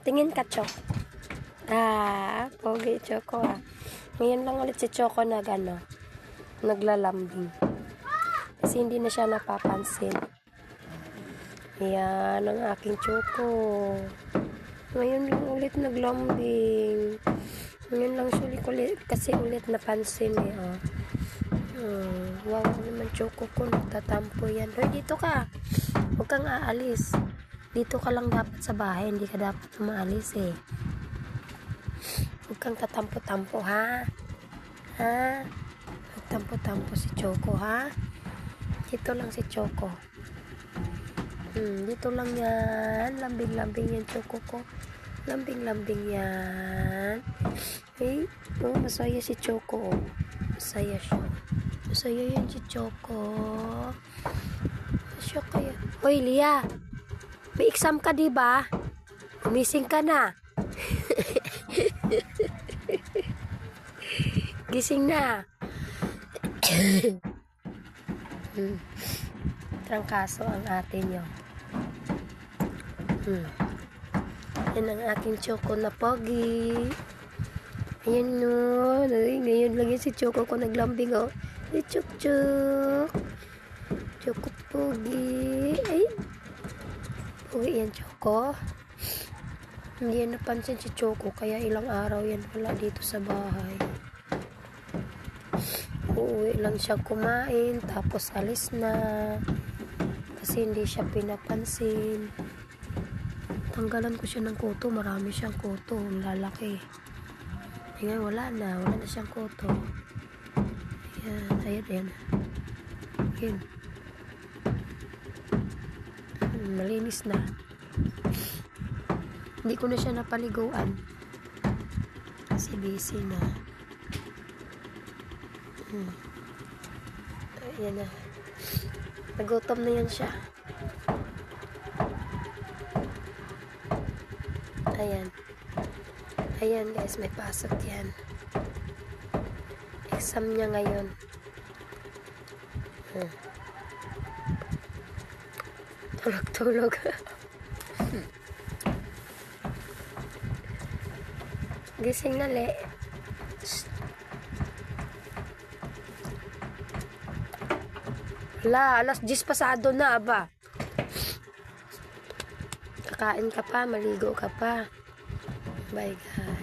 Tingin ka, Chok. Pogi, Choco, Ngayon lang ulit si Choco naglalambing. Kasi hindi na siya napapansin. Ayan, ang aking Choco. Ngayon lang ulit naglambing. Ngayon lang siya ulit napansin wow naman Choco ko, nagtatampo yan. Hoy, dito ka. Huwag kang aalis. Dito ka lang dapat sa bahay. Hindi ka dapat umaalis Huwag kang tatampo-tampo, ha? Nagtampo-tampo si Choco, ha? Dito lang si Choco. Dito lang yan. Lambing-lambing yan, Choco ko. Lambing-lambing yan. Hey, masaya si Choco, Masaya siya. Masaya yan si Choco. Masaya kaya. Hoy, Lia. May exam ka, diba? Gumising ka na. Gising na. Trangkaso ang atin yun. Yan ang aking Choco na pogi. Ayan ngayon lang yan si Choco ko naglambing Chuk-chuk. Choco pogi. Ay. Pogi yan Choco. Hindi yan napansin si Choco, kaya ilang araw yan wala dito sa bahay. Uuwi lang siya kumain, tapos alis na. Kasi hindi siya pinapansin. Tanggalan ko siya ng kuto, marami siyang kuto, lalaki. Ngayon wala na siyang kuto. Ayan. Malinis na. Hindi ko na siya napaliguan kasi busy na. Ayan na. Nagutom na yan siya. Ayan guys, may pasok yan. Exam niya ngayon. Tulog-tulog. Gising na, Le. Alas 10 pasado na, aba. Kakain ka pa, maligo ka pa. Bye, guys.